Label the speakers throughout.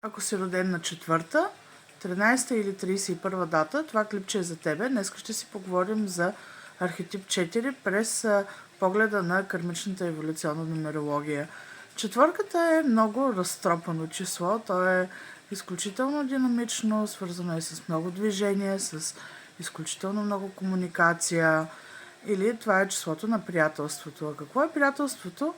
Speaker 1: Ако си роден на 4-та, 13-та или 31-та дата, това клипче е за тебе. Днес ще си поговорим за архетип 4 през погледа на кармичната еволюционна нумерология. Четвърката е много разтропано число. То е изключително динамично, свързано е с много движение, с изключително много комуникация. Или това е числото на приятелството. А какво е приятелството,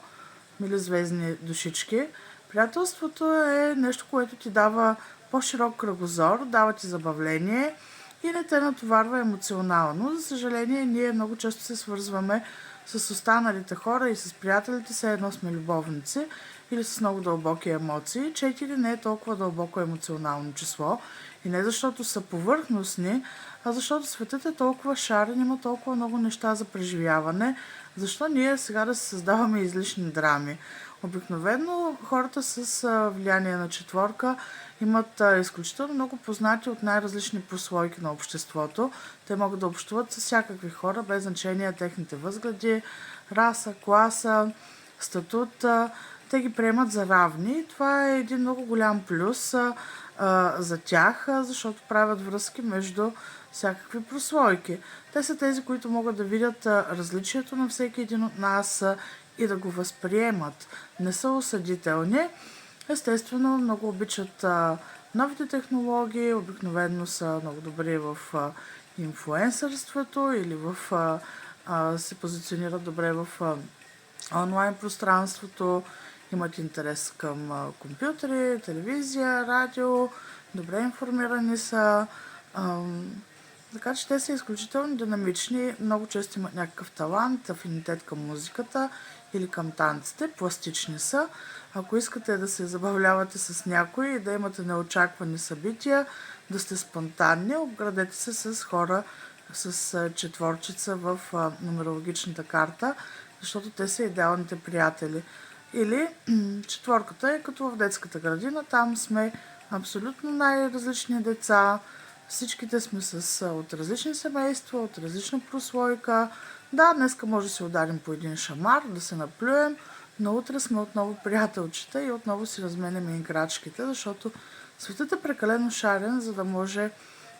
Speaker 1: мили звездни душички? Приятелството е нещо, което ти дава по-широк кръгозор, дава ти забавление и не те натоварва емоционално. За съжаление, ние много често се свързваме с останалите хора и с приятелите, все едно сме любовници или с много дълбоки емоции. 4 не е толкова дълбоко емоционално число и не защото са повърхностни, а защото светът е толкова шарен, има толкова много неща за преживяване. Защо ние сега да се създаваме излишни драми? Обикновено хората с влияние на четворка имат изключително много познати от най-различни прослойки на обществото. Те могат да общуват с всякакви хора, без значение техните възгледи, раса, класа, статут. Те ги приемат за равни. Това е един много голям плюс за тях, защото правят връзки между всякакви прослойки. Те са тези, които могат да видят различието на всеки един от нас и да го възприемат. Не са осъдителни. Естествено, много обичат новите технологии, обикновено са много добри в инфлуенсърството или се позиционират добре в онлайн пространството, имат интерес към компютри, телевизия, радио, добре информирани са. Така че те са изключително динамични, много често имат някакъв талант, афинитет към музиката или към танците, пластични са. Ако искате да се забавлявате с някой и да имате неочаквани събития, да сте спонтанни, обградете се с хора с четворчица в нумерологичната карта, защото те са идеалните приятели. Или четворката е като в детската градина, там сме абсолютно най-различни деца, всичките сме от различни семейства, от различна прослойка. Да, днеска може да се ударим по един шамар, да се наплюем, но утре сме отново приятелчета и отново си разменяме играчките, защото светът е прекалено шарен, за да може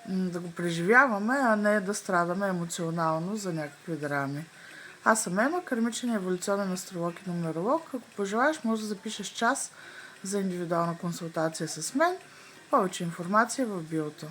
Speaker 1: да го преживяваме, а не да страдаме емоционално за някакви драми. Аз съм Ема, кармичен еволюционен астролог и нумеролог. Ако пожелаеш, може да запишеш час за индивидуална консултация с мен. Повече информация в биото.